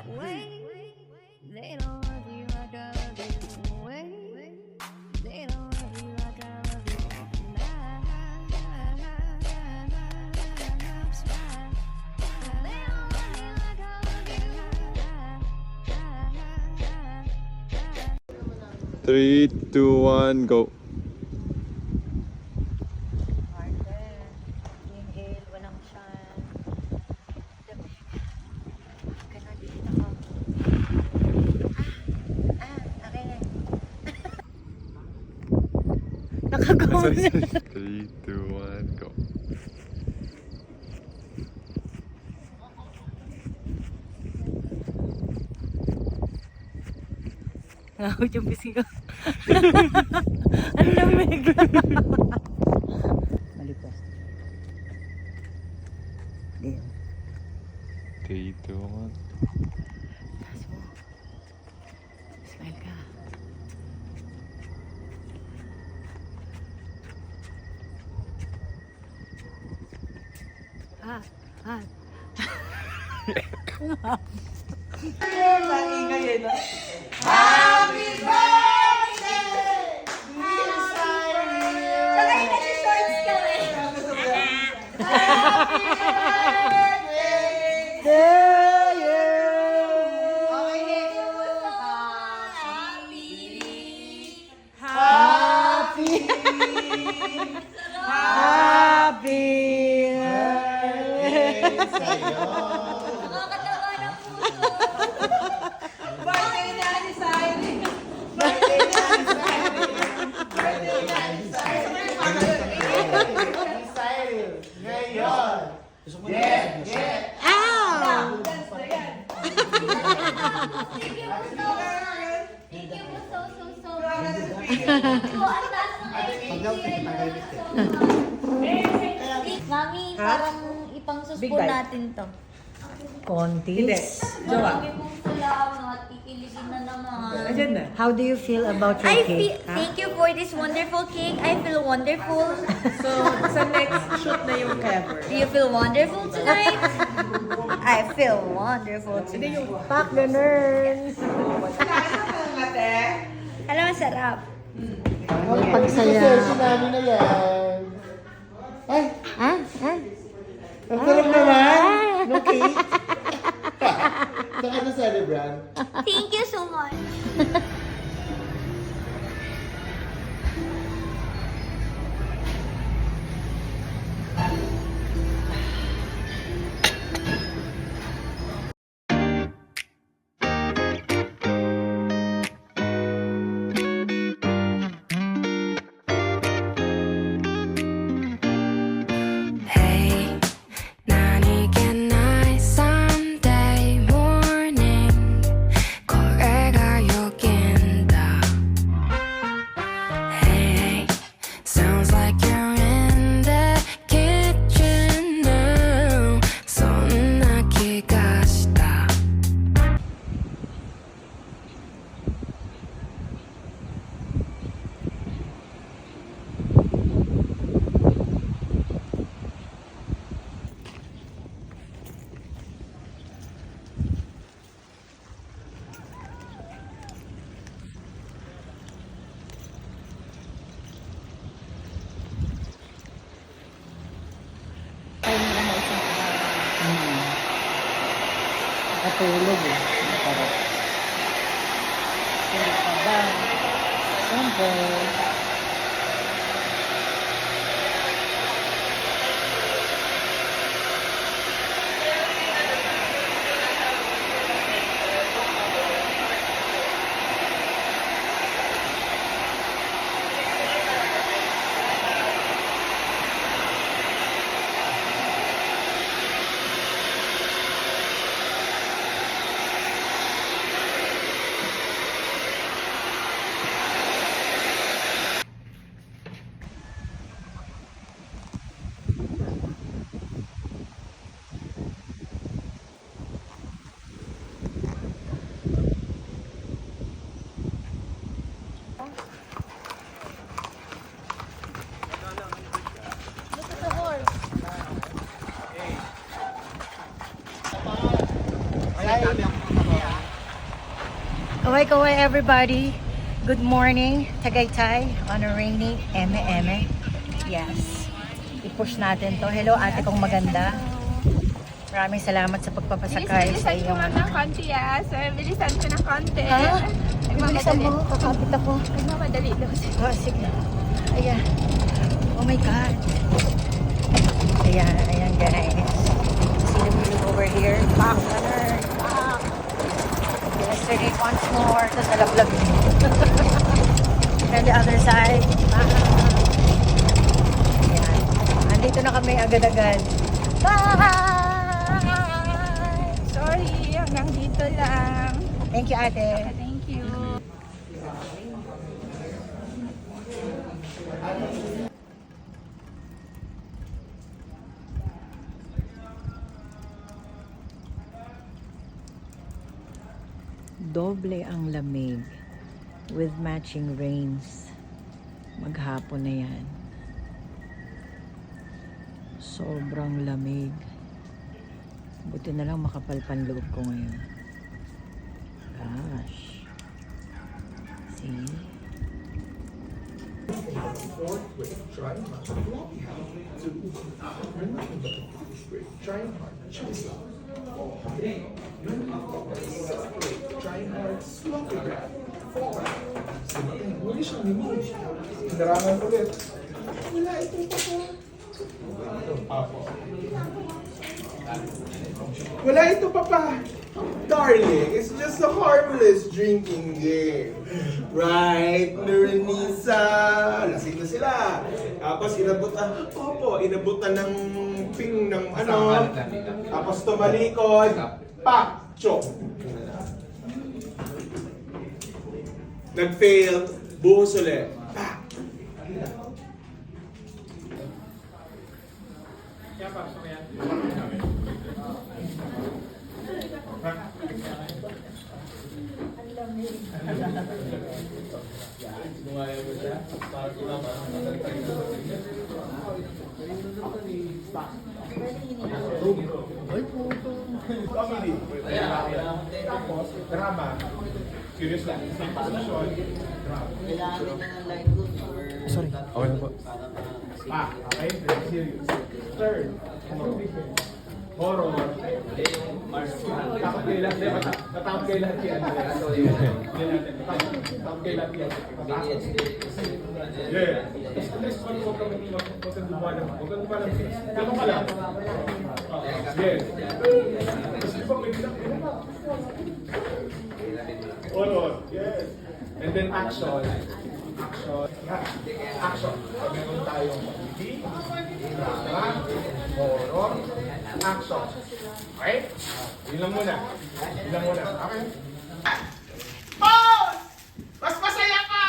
Wait, they don't love you like I love you. Wait, they don't love you like I love you. Smile. They don't love you like I love you. 3, 2, 1, go. Martin, inhale, walang shan. Ganon, dito ako. Okay na. Nakagawa na. 3, 2, 1, go. Nakakot yung pising ko. Ang lamig. Malipas. Di. 3, 2, 1. Taas mo. Smile ka. Mami, parang ipang-suspon natin to. Kontis. Marami pong salamat. Kikiligin na naman. Ayan na. How do you feel about your I feel, cake? thank you for this wonderful cake. I feel wonderful. So, sa next shoot na yung cover. Do you feel wonderful tonight? I feel wonderful Hindi tonight. yung pack ganun. Alam, masarap. Pagsaya. Sinabi na yan. Ay, Ah? ang sarap naman. No cake. Saan ka na-celebrant? Thank you so much. Hey, 나니겠나 Sunday morning 거래가 여긴다. Hey, sounds like you're in the kitchen now. 손 놔기가 싫다. Katulog eh. Parang. Tulog ka ba? Siyempre. Kaway everybody. Good morning, Tagaytay on a rainy eme. Yes. I-push natin to. Hello, ate kong maganda. Maraming salamat sa pagpapasakay sa iyong ng konti sir. Bilisan ko ng konti. Ha? Bilisan mo, kakapit ako. Nagmamadali daw siya. Oh, sige. Ayan. Oh my God. Ayan guys. See the view over here. Back, runner. Back. Yesterday once more. Tapos nalaglag. Then the other side. Back. Ayan. Andito na kami agad-agad. Bye! Sorry, hanggang dito lang. Thank you, ate. Thank you. Doble ang lamig with matching rains. Maghapon na yan. Sobrang lamig. Buti na lang makapal panloob ko ngayon. Gosh. See? Narangan ulit. Wala ito, Papa. Darling, it's just a harmless drinking game. Right, Nernisa? Lasing na sila. Tapos inabutan ng ping ng ano. Tapos tumalikod. Pak! Chok! Nag-fail. Buhos ulit. Pak! Comedy. Tapos, drama. Serious lang. Same position. Drama. Sorry. Okay na po. Okay? Serious. Third. Horror. Takot kayo lahat. Natakot kayo lahat yan. Natakot kayo lahat yan. Yeah. At least, huwag kang lumalang. Huwag kang lumalang. Ganun ka lang. Yeah. Horror. Yes. And then action. Action. Pag meron tayong comedy, drama, horror, action. Okay? Yun lang muna. Okay? Boss! Mas masaya pa!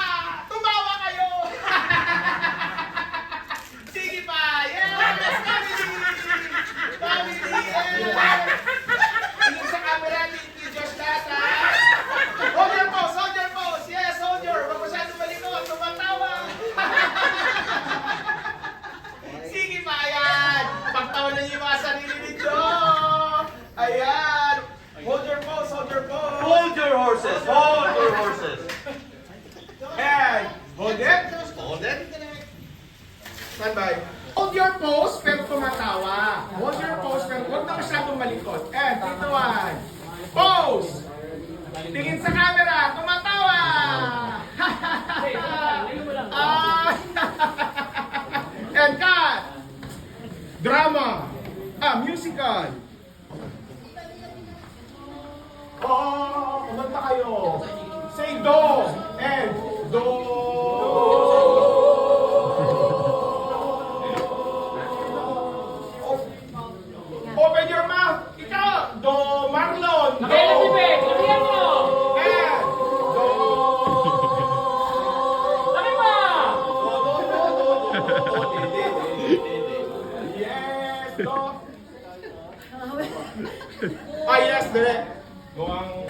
Tumawa kayo! Sige pa! Yes! Family! Tingin sa camera, thank you, Josh Lata! Hold your pose! Yes, hold your! Huwag masyadong malikot, tumatawa! Sige pa, ayan! Pagtawanan niyo yung mga sarili ninyo! Ayan! Hold your pose! Hold your horses! And hold it! Stand by. Hold your pose, pero tumatawa. Hold your pose, pero huwag na masyadong malikot. And, dito one. Pose! Tingin sa camera, tumatawa! And cut! Drama! Musical! Kumanta kayo! Say do! And do! Open your mouth! Ikaw! Do Marlon! Do! And do! Yes! Do! Yes, direct! Mukhang...